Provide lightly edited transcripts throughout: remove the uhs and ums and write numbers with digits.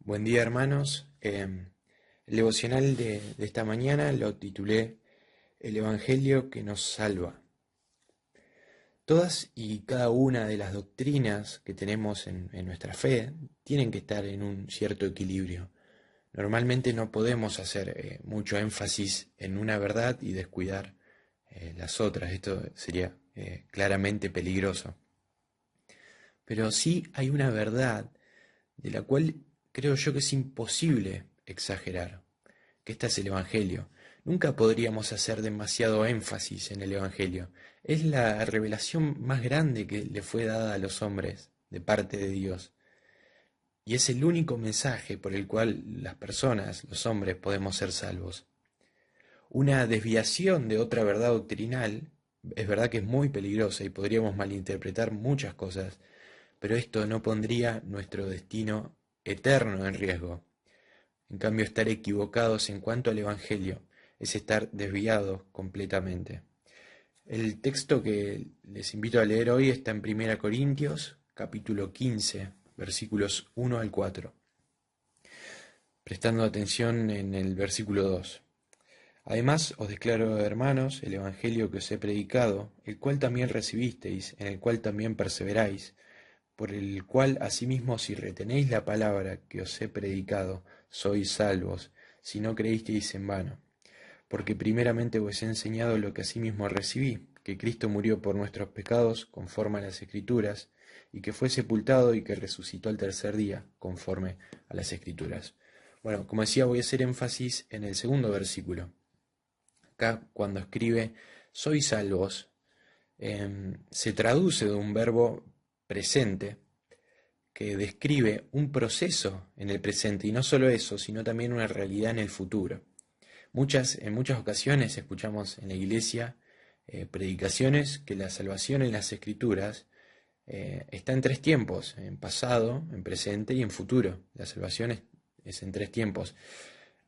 Buen día, hermanos. El devocional de esta mañana lo titulé El Evangelio que nos salva. Todas y cada una de las doctrinas que tenemos en nuestra fe tienen que estar en un cierto equilibrio. Normalmente no podemos hacer mucho énfasis en una verdad y descuidar las otras. Esto sería claramente peligroso. Pero sí hay una verdad de la cual creo yo que es imposible exagerar, que este es el Evangelio. Nunca podríamos hacer demasiado énfasis en el Evangelio. Es la revelación más grande que le fue dada a los hombres de parte de Dios. Y es el único mensaje por el cual las personas, los hombres, podemos ser salvos. Una desviación de otra verdad doctrinal es verdad que es muy peligrosa y podríamos malinterpretar muchas cosas, pero esto no pondría nuestro destino eterno en riesgo. En cambio, estar equivocados en cuanto al Evangelio es estar desviados completamente. El texto que les invito a leer hoy está en 1 Corintios, capítulo 15, versículos 1 al 4, prestando atención en el versículo 2. Además, os declaro, hermanos, el Evangelio que os he predicado, el cual también recibisteis, en el cual también perseveráis, por el cual asimismo si retenéis la palabra que os he predicado, sois salvos, si no creísteis en vano. Porque primeramente os he enseñado lo que asimismo recibí, que Cristo murió por nuestros pecados, conforme a las Escrituras, y que fue sepultado y que resucitó al tercer día, conforme a las Escrituras. Bueno, como decía, voy a hacer énfasis en el segundo versículo. Acá, cuando escribe, sois salvos, se traduce de un verbo presente que describe un proceso en el presente, y no solo eso, sino también una realidad en el futuro. En muchas ocasiones escuchamos en la iglesia predicaciones que la salvación en las Escrituras está en tres tiempos: en pasado, en presente y en futuro. La salvación es en tres tiempos.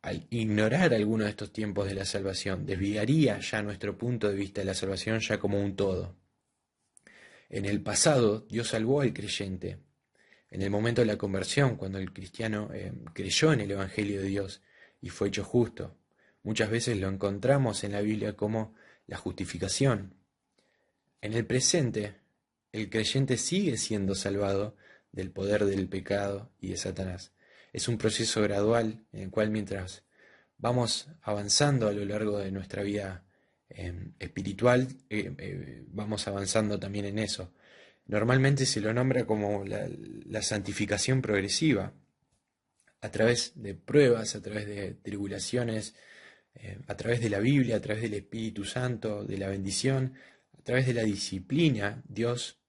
Al ignorar alguno de estos tiempos de la salvación, desviaría ya nuestro punto de vista de la salvación ya como un todo. En el pasado, Dios salvó al creyente. En el momento de la conversión, cuando el cristiano creyó en el Evangelio de Dios y fue hecho justo, muchas veces lo encontramos en la Biblia como la justificación. En el presente, el creyente sigue siendo salvado del poder del pecado y de Satanás. Es un proceso gradual en el cual mientras vamos avanzando a lo largo de nuestra vida espiritual, vamos avanzando también en eso. Normalmente se lo nombra como la santificación progresiva, a través de pruebas, a través de tribulaciones, a través de la Biblia, a través del Espíritu Santo, de la bendición, a través de la disciplina. Dios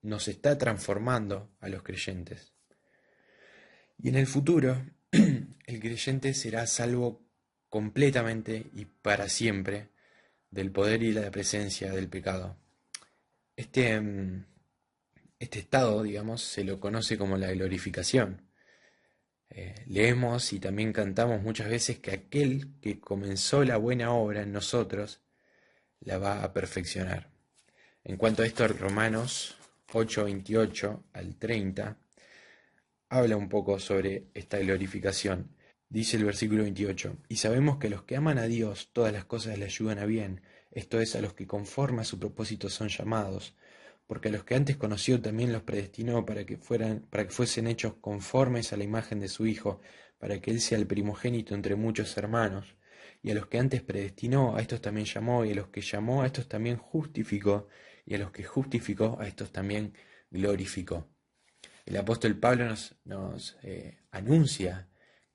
nos está transformando a los creyentes. Y en el futuro, el creyente será salvo completamente y para siempre del poder y la presencia del pecado. Este estado, digamos, se lo conoce como la glorificación. Leemos y también cantamos muchas veces que aquel que comenzó la buena obra en nosotros la va a perfeccionar. En cuanto a esto, Romanos 8:28 al 30 habla un poco sobre esta glorificación. Dice el versículo 28, y sabemos que a los que aman a Dios todas las cosas le ayudan a bien, esto es, a los que conforme a su propósito son llamados, porque a los que antes conoció también los predestinó para que fuesen hechos conformes a la imagen de su Hijo, para que Él sea el primogénito entre muchos hermanos. Y a los que antes predestinó, a estos también llamó, y a los que llamó, a estos también justificó, y a los que justificó, a estos también glorificó. El apóstol Pablo nos anuncia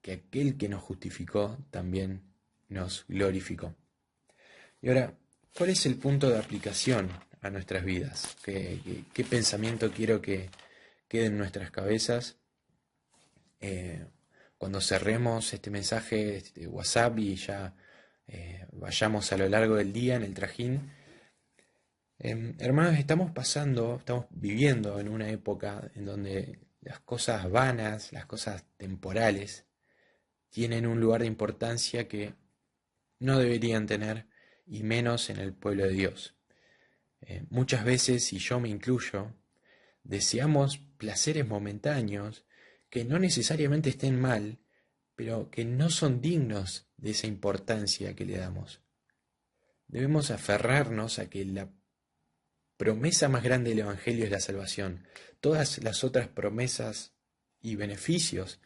que aquel que nos justificó también nos glorificó. Y ahora, ¿cuál es el punto de aplicación a nuestras vidas? ¿Qué pensamiento quiero que quede en nuestras cabezas cuando cerremos este mensaje de WhatsApp y ya vayamos a lo largo del día en el trajín? Hermanos, estamos viviendo en una época en donde las cosas vanas, las cosas temporales, tienen un lugar de importancia que no deberían tener, y menos en el pueblo de Dios. Muchas veces, y yo me incluyo, deseamos placeres momentáneos que no necesariamente estén mal, pero que no son dignos de esa importancia que le damos. Debemos aferrarnos a que la promesa más grande del Evangelio es la salvación. Todas las otras promesas y beneficios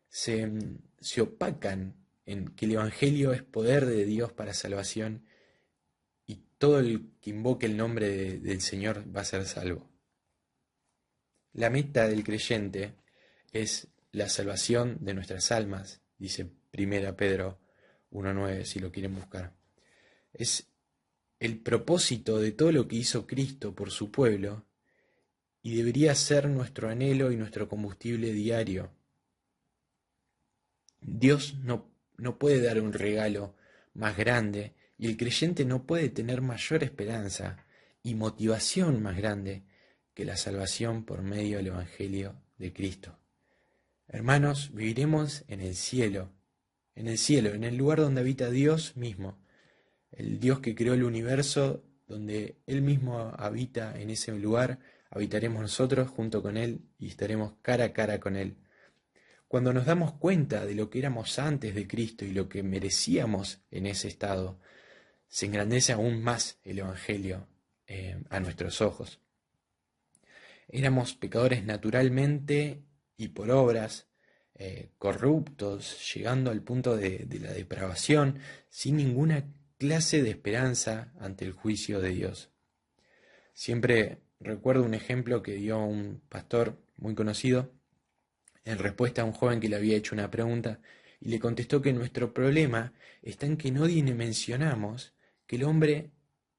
se opacan en que el Evangelio es poder de Dios para salvación y todo el que invoque el nombre del Señor va a ser salvo. La meta del creyente es la salvación de nuestras almas, dice 1 Pedro 1.9, si lo quieren buscar. Es el propósito de todo lo que hizo Cristo por su pueblo y debería ser nuestro anhelo y nuestro combustible diario. Dios no puede dar un regalo más grande y el creyente no puede tener mayor esperanza y motivación más grande que la salvación por medio del Evangelio de Cristo. Hermanos, viviremos en el cielo, en el lugar donde habita Dios mismo, el Dios que creó el universo, donde Él mismo habita en ese lugar, habitaremos nosotros junto con Él y estaremos cara a cara con Él. Cuando nos damos cuenta de lo que éramos antes de Cristo y lo que merecíamos en ese estado, se engrandece aún más el Evangelio a nuestros ojos. Éramos pecadores naturalmente y por obras, corruptos, llegando al punto de la depravación, sin ninguna clase de esperanza ante el juicio de Dios. Siempre recuerdo un ejemplo que dio un pastor muy conocido en respuesta a un joven que le había hecho una pregunta y le contestó que nuestro problema está en que no dimensionamos que el hombre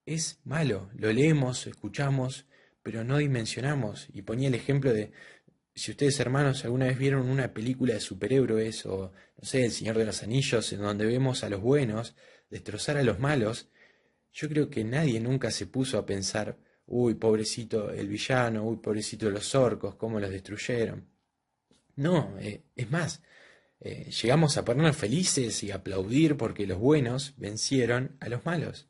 es malo. Lo leemos, escuchamos, pero no dimensionamos. Y ponía el ejemplo de, si ustedes hermanos alguna vez vieron una película de superhéroes o, no sé, El Señor de los Anillos, en donde vemos a los buenos destrozar a los malos, yo creo que nadie nunca se puso a pensar, uy, pobrecito el villano, uy, pobrecito los orcos, cómo los destruyeron. No, es más, llegamos a ponernos felices y aplaudir porque los buenos vencieron a los malos,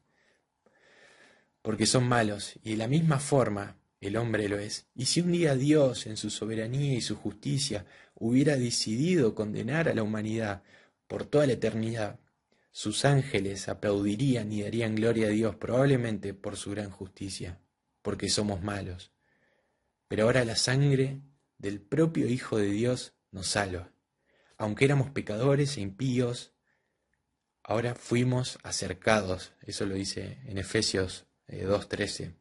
porque son malos, y de la misma forma el hombre lo es. Y si un día Dios, en su soberanía y su justicia, hubiera decidido condenar a la humanidad por toda la eternidad, sus ángeles aplaudirían y darían gloria a Dios, probablemente por su gran justicia, porque somos malos. Pero ahora la sangre del propio Hijo de Dios nos salva. Aunque éramos pecadores e impíos, ahora fuimos acercados. Eso lo dice en Efesios 2:13.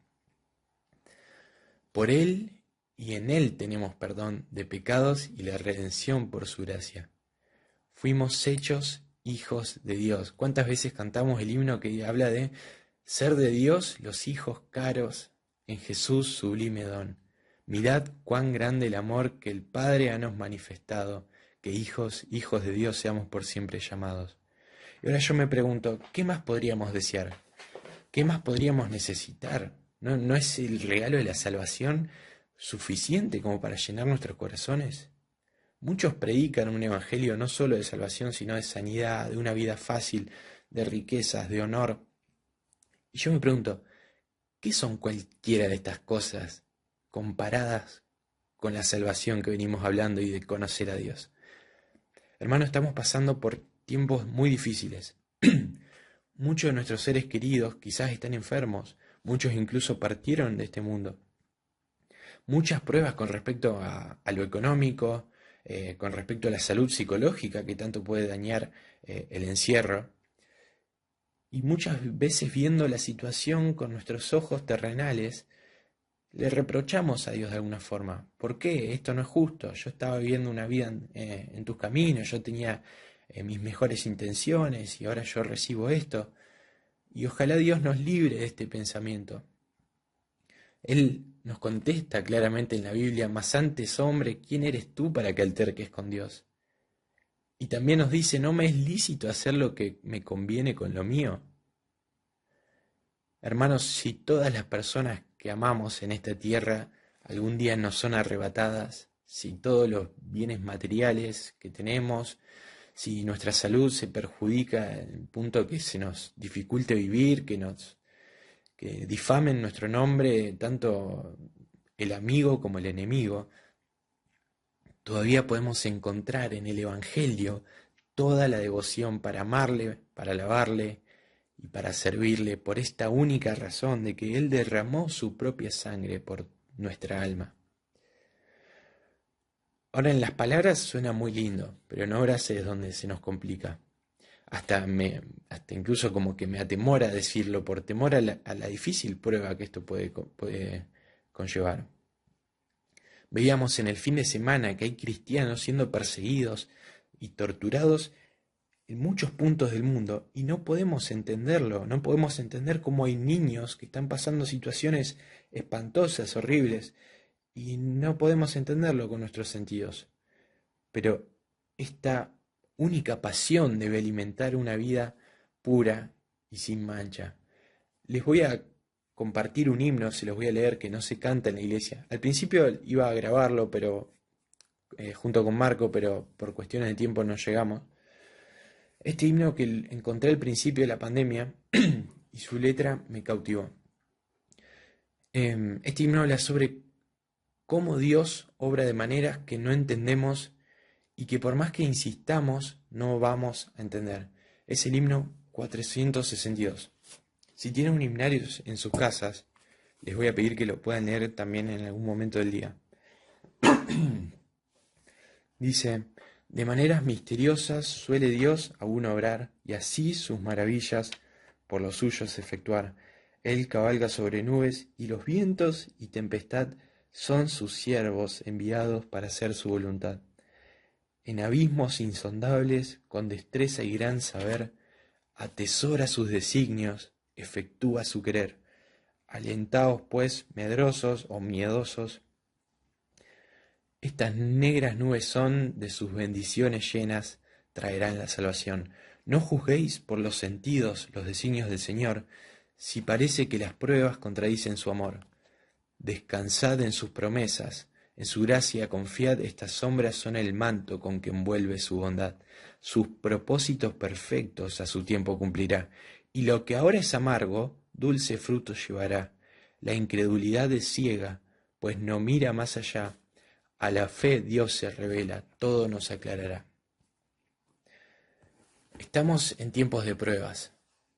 Por Él y en Él tenemos perdón de pecados y la redención por su gracia. Fuimos hechos hijos de Dios. ¿Cuántas veces cantamos el himno que habla de ser de Dios los hijos caros en Jesús sublime don? Mirad cuán grande el amor que el Padre ha nos manifestado, que hijos de Dios seamos por siempre llamados. Y ahora yo me pregunto, ¿qué más podríamos desear? ¿Qué más podríamos necesitar? ¿No es el regalo de la salvación suficiente como para llenar nuestros corazones? Muchos predican un evangelio no solo de salvación, sino de sanidad, de una vida fácil, de riquezas, de honor. Y yo me pregunto, ¿qué son cualquiera de estas cosas comparadas con la salvación que venimos hablando y de conocer a Dios? Hermano, estamos pasando por tiempos muy difíciles. Muchos de nuestros seres queridos quizás están enfermos, muchos incluso partieron de este mundo. Muchas pruebas con respecto a lo económico, con respecto a la salud psicológica que tanto puede dañar el encierro. Y muchas veces viendo la situación con nuestros ojos terrenales, le reprochamos a Dios de alguna forma. ¿Por qué? Esto no es justo. Yo estaba viviendo una vida en tus caminos, yo tenía mis mejores intenciones y ahora yo recibo esto. Y ojalá Dios nos libre de este pensamiento. Él nos contesta claramente en la Biblia, mas antes, hombre, ¿quién eres tú para que alterques con Dios? Y también nos dice, no me es lícito hacer lo que me conviene con lo mío. Hermanos, si todas las personas que amamos en esta tierra algún día nos son arrebatadas, si todos los bienes materiales que tenemos, si nuestra salud se perjudica en el punto que se nos dificulte vivir, que difamen nuestro nombre, tanto el amigo como el enemigo, todavía podemos encontrar en el Evangelio toda la devoción para amarle, para alabarle y para servirle por esta única razón de que Él derramó su propia sangre por nuestra alma. Ahora en las palabras suena muy lindo, pero en obras es donde se nos complica. Hasta incluso como que me atemora decirlo por temor a la difícil prueba que esto puede conllevar. Veíamos en el fin de semana que hay cristianos siendo perseguidos y torturados en muchos puntos del mundo y no podemos entenderlo, no podemos entender cómo hay niños que están pasando situaciones espantosas, horribles, y no podemos entenderlo con nuestros sentidos. Pero esta única pasión debe alimentar una vida pura y sin mancha. Les voy a compartir un himno, se los voy a leer, que no se canta en la iglesia. Al principio iba a grabarlo, pero junto con Marco, pero por cuestiones de tiempo no llegamos. Este himno que encontré al principio de la pandemia y su letra me cautivó. Este himno habla sobre cómo Dios obra de maneras que no entendemos y que por más que insistamos no vamos a entender. Es el himno 462. Si tienen un himnario en sus casas, les voy a pedir que lo puedan leer también en algún momento del día. Dice: de maneras misteriosas suele Dios aún obrar, y así sus maravillas por los suyos efectuar. Él cabalga sobre nubes, y los vientos y tempestad son sus siervos enviados para hacer su voluntad. En abismos insondables, con destreza y gran saber, atesora sus designios, efectúa su querer. Alentaos, pues, medrosos o miedosos, estas negras nubes son de sus bendiciones llenas, traerán la salvación. No juzguéis por los sentidos los designios del Señor, si parece que las pruebas contradicen su amor. Descansad en sus promesas, en su gracia confiad, estas sombras son el manto con que envuelve su bondad. Sus propósitos perfectos a su tiempo cumplirá, y lo que ahora es amargo, dulce fruto llevará. La incredulidad es ciega, pues no mira más allá. A la fe Dios se revela, todo nos aclarará. Estamos en tiempos de pruebas.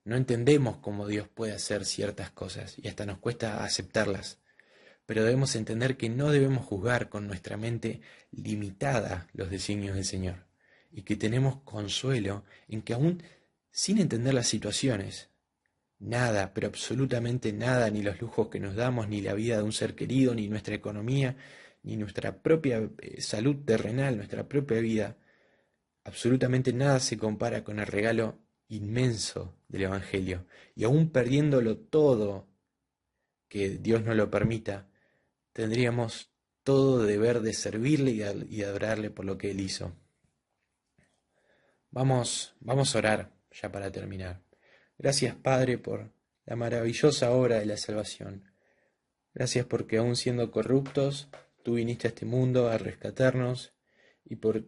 No entendemos cómo Dios puede hacer ciertas cosas y hasta nos cuesta aceptarlas. Pero debemos entender que no debemos juzgar con nuestra mente limitada los designios del Señor y que tenemos consuelo en que aún sin entender las situaciones, nada, pero absolutamente nada, ni los lujos que nos damos, ni la vida de un ser querido, ni nuestra economía, ni nuestra propia salud terrenal, nuestra propia vida, absolutamente nada se compara con el regalo inmenso del Evangelio. Y aún perdiéndolo todo, que Dios no lo permita, tendríamos todo deber de servirle y de adorarle por lo que Él hizo. Vamos a orar ya para terminar. Gracias, Padre, por la maravillosa obra de la salvación. Gracias porque aún siendo corruptos, tú viniste a este mundo a rescatarnos y por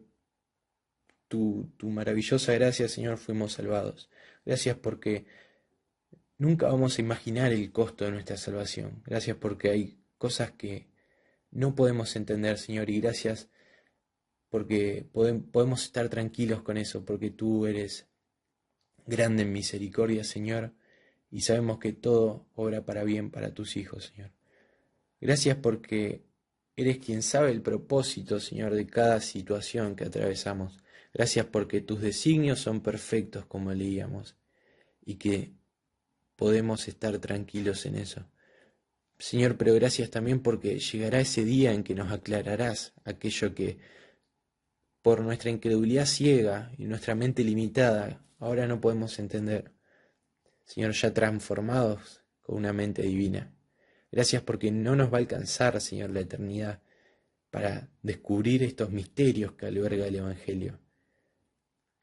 tu maravillosa gracia, Señor, fuimos salvados. Gracias porque nunca vamos a imaginar el costo de nuestra salvación. Gracias porque hay cosas que no podemos entender, Señor, y gracias porque podemos estar tranquilos con eso, porque tú eres grande en misericordia, Señor, y sabemos que todo obra para bien para tus hijos, Señor. Gracias porque eres quien sabe el propósito, Señor, de cada situación que atravesamos. Gracias porque tus designios son perfectos, como leíamos, y que podemos estar tranquilos en eso. Señor, pero gracias también porque llegará ese día en que nos aclararás aquello que por nuestra incredulidad ciega y nuestra mente limitada ahora no podemos entender. Señor, ya transformados con una mente divina. Gracias porque no nos va a alcanzar, Señor, la eternidad para descubrir estos misterios que alberga el Evangelio.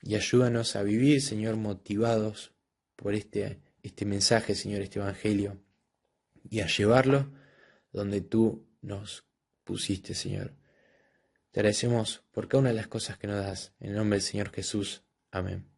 Y ayúdanos a vivir, Señor, motivados por este mensaje, Señor, este Evangelio, y a llevarlo donde tú nos pusiste, Señor. Te agradecemos por cada una de las cosas que nos das. En el nombre del Señor Jesús. Amén.